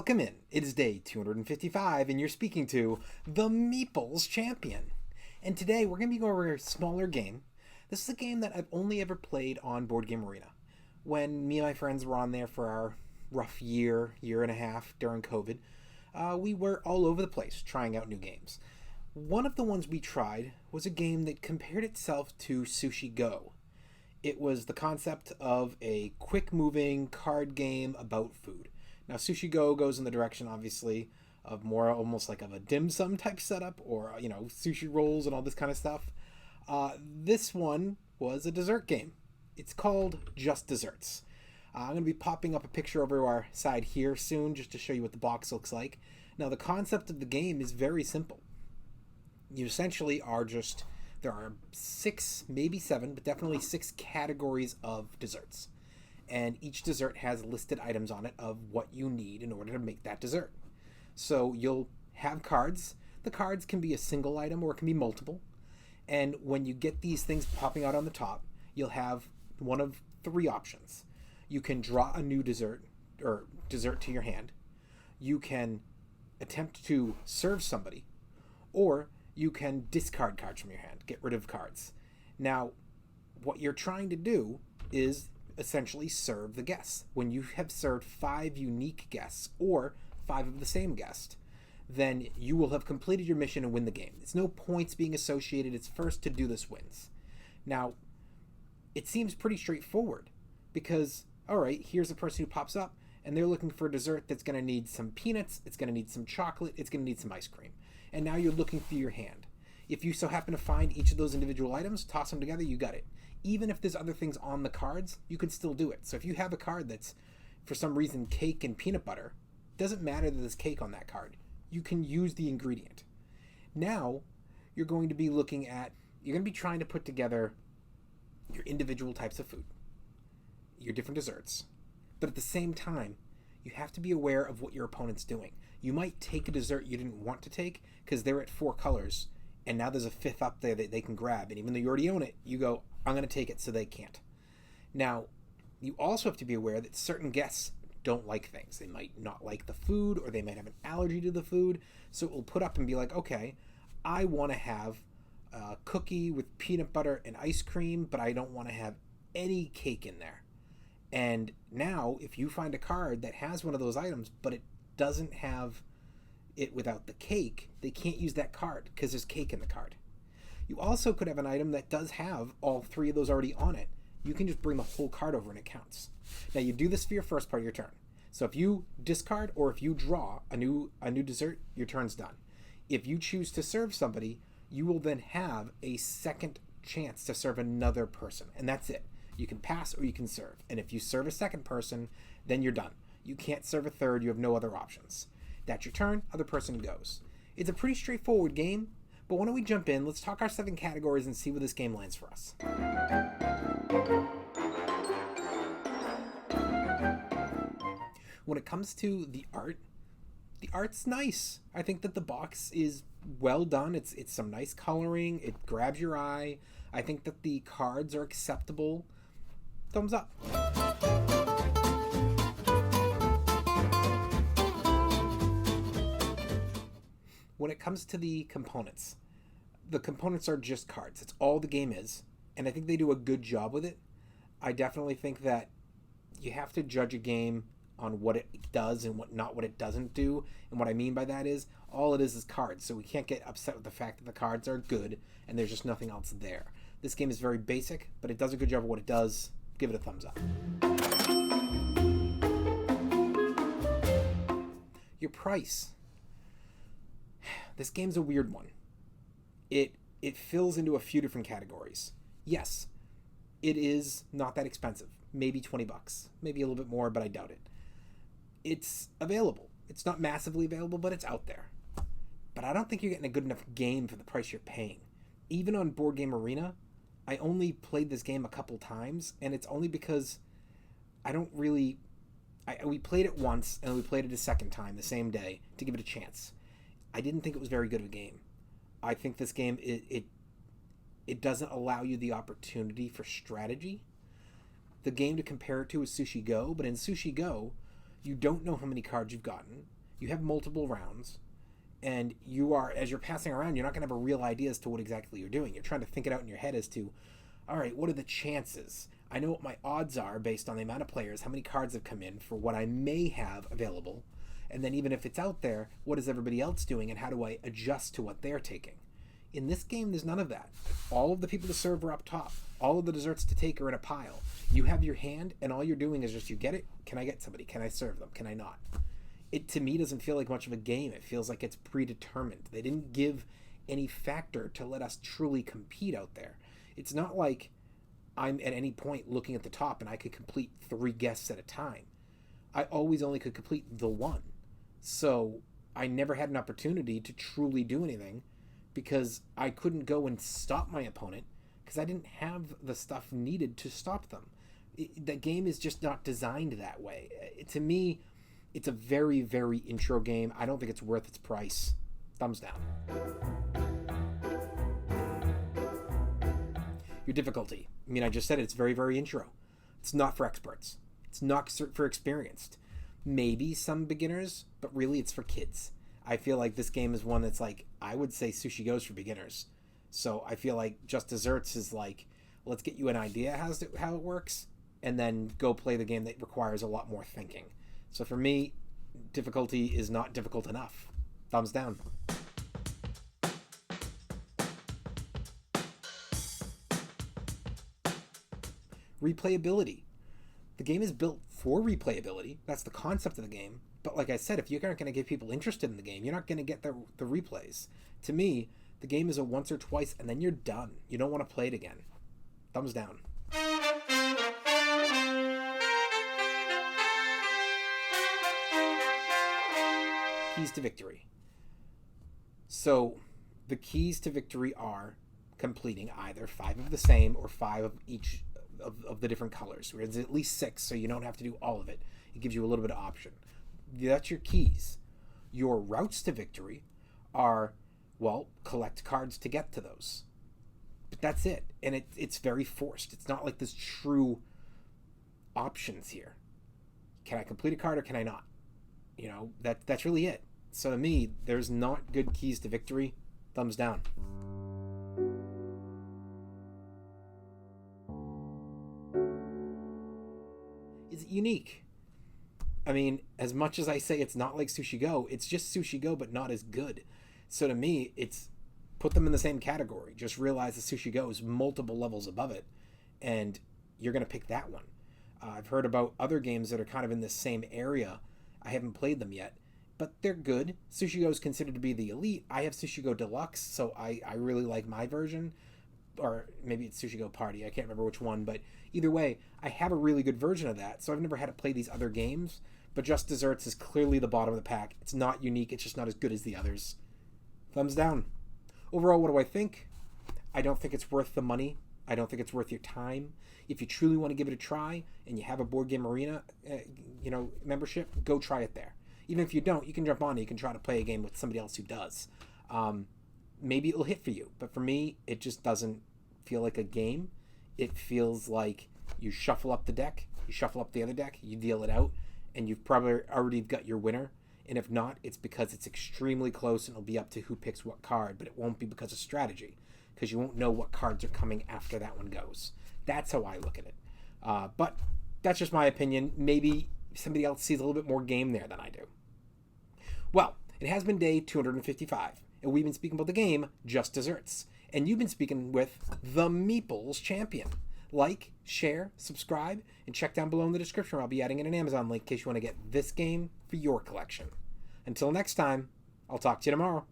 Welcome in. It is day 255, and you're speaking to the Meeples Champion. And today we're going to be going over a smaller game. This is a game that I've only ever played on Board Game Arena. When me and my friends were on there for our rough year and a half during COVID, we were all over the place trying out new games. One of the ones we tried was a game that compared itself to Sushi Go. It was the concept of a quick-moving card game about food. Now, Sushi Go goes in the direction, obviously, of more almost like of a dim sum type setup, or, sushi rolls and all this kind of stuff. This one was a dessert game. It's called Just Desserts. I'm going to be popping up a picture over our side here soon just to show you what the box looks like. Now, the concept of the game is very simple. You essentially are there are 6, maybe 7, but definitely 6 categories of desserts. And each dessert has listed items on it of what you need in order to make that dessert. So you'll have cards. The cards can be a single item or it can be multiple. And when you get these things popping out on the top, you'll have one of 3 options. You can draw a new dessert or dessert to your hand. You can attempt to serve somebody, or you can discard cards from your hand, get rid of cards. Now, what you're trying to do is essentially serve the guests. When you have served 5 unique guests or 5 of the same guest, then you will have completed your mission and win the game. There's no points being associated. It's first to do this wins. Now, it seems pretty straightforward because, all right, here's a person who pops up and they're looking for a dessert that's going to need some peanuts, it's going to need some chocolate, it's going to need some ice cream. And now you're looking through your hand. If you so happen to find each of those individual items, toss them together, you got it. Even if there's other things on the cards, you can still do it. So if you have a card that's, for some reason, cake and peanut butter, doesn't matter that there's cake on that card. You can use the ingredient. Now, you're going to be trying to put together your individual types of food, your different desserts. But at the same time, you have to be aware of what your opponent's doing. You might take a dessert you didn't want to take because they're at 4 colors, and now there's a 5th up there that they can grab. And even though you already own it, you go, I'm going to take it so they can't. Now, you also have to be aware that certain guests don't like things. They might not like the food, or they might have an allergy to the food. So it will put up and be like, okay, I want to have a cookie with peanut butter and ice cream, but I don't want to have any cake in there. And now, if you find a card that has one of those items, but it doesn't have it without the cake, they can't use that card because there's cake in the card. You also could have an item that does have all 3 of those already on it. You can just bring the whole card over and it counts. Now, you do this for your first part of your turn. So if you discard or if you draw a new dessert, your turn's done. If you choose to serve somebody, you will then have a second chance to serve another person, and that's it. You can pass or you can serve. And if you serve a second person, then you're done. You can't serve a third. You have no other options. That's your turn. Other person goes. It's a pretty straightforward game, but why don't we jump in? Let's talk our 7 categories and see where this game lands for us. When it comes to the art's nice. I think that the box is well done. It's some nice coloring. It grabs your eye. I think that the cards are acceptable. Thumbs up. When it comes to the components are just cards. It's all the game is, and I think they do a good job with it. I definitely think that you have to judge a game on what it does and what it doesn't do. And what I mean by that is, all it is cards. So we can't get upset with the fact that the cards are good and there's just nothing else there. This game is very basic, but it does a good job of what it does. Give it a thumbs up. Your price. This game's a weird one. It fills into a few different categories. Yes, it is not that expensive. Maybe $20. Maybe a little bit more, but I doubt it. It's available. It's not massively available, but it's out there. But I don't think you're getting a good enough game for the price you're paying. Even on Board Game Arena, I only played this game a couple times, and it's only because we played it once, and we played it a second time the same day to give it a chance. I didn't think it was very good of a game. I think this game, it doesn't allow you the opportunity for strategy. The game to compare it to is Sushi Go, but in Sushi Go, you don't know how many cards you've gotten. you have multiple rounds, and you are, as you're passing around, you're not going to have a real idea as to what exactly you're doing. You're trying to think it out in your head as to, all right, what are the chances? I know what my odds are based on the amount of players, how many cards have come in for what I may have available, and then even if it's out there, what is everybody else doing, and how do I adjust to what they're taking? In this game, there's none of that. All of the people to serve are up top. All of the desserts to take are in a pile. You have your hand, and all you're doing is just, you get it, can I get somebody? Can I serve them? Can I not? It, to me, doesn't feel like much of a game. It feels like it's predetermined. They didn't give any factor to let us truly compete out there. It's not like I'm at any point looking at the top and I could complete 3 guests at a time. I always only could complete the one. So I never had an opportunity to truly do anything because I couldn't go and stop my opponent because I didn't have the stuff needed to stop them. The game is just not designed that way. To me, it's a very, very intro game. I don't think it's worth its price. Thumbs down. Your difficulty. I mean, I just said it, it's very, very intro. It's not for experts. It's not for experienced. Maybe some beginners, but really it's for kids. I feel like this game is one that's like, I would say Sushi Go's for beginners. So I feel like Just Desserts is like, let's get you an idea how it works, and then go play the game that requires a lot more thinking. So for me, difficulty is not difficult enough. Thumbs down. Replayability. The game is built for replayability. That's the concept of the game. But like I said, if you aren't going to get people interested in the game, you're not going to get the replays. To me, the game is a once or twice, and then you're done. You don't want to play it again. Thumbs down. Keys to victory. So the keys to victory are completing either 5 of the same or 5 of each of the different colors. There's at least 6, so you don't have to do all of it. It gives you a little bit of option. That's your keys. Your routes to victory are, well, collect cards to get to those. But that's it. And it's very forced. It's not like there's true options here. Can I complete a card or can I not? You know, that's really it. So to me, there's not good keys to victory. Thumbs down. Is it unique? I mean, as much as I say it's not like Sushi Go, it's just Sushi Go, but not as good. So to me, it's put them in the same category. Just realize that Sushi Go is multiple levels above it, and you're going to pick that one. I've heard about other games that are kind of in the same area. I haven't played them yet, but they're good. Sushi Go is considered to be the elite. I have Sushi Go Deluxe, so I really like my version. Or maybe it's Sushi Go Party. I can't remember which one, but either way, I have a really good version of that, so I've never had to play these other games. But Just Desserts is clearly the bottom of the pack. It's not unique. It's just not as good as the others. Thumbs down. Overall, what do I think? I don't think it's worth the money. I don't think it's worth your time. If you truly want to give it a try and you have a Board Game Arena, membership, go try it there. Even if you don't, you can jump on it. You can try to play a game with somebody else who does. Maybe it'll hit for you. But for me, it just doesn't feel like a game. It feels like you shuffle up the deck, you shuffle up the other deck, you deal it out, and you've probably already got your winner. And if not, it's because it's extremely close and it'll be up to who picks what card, but it won't be because of strategy, because you won't know what cards are coming after that one goes. That's how I look at it. But that's just my opinion. Maybe somebody else sees a little bit more game there than I do. Well, it has been day 255, and we've been speaking about the game Just Desserts. And you've been speaking with the Meeples Champion. Like, share, subscribe, and check down below in the description where I'll be adding in an Amazon link in case you want to get this game for your collection. Until next time, I'll talk to you tomorrow.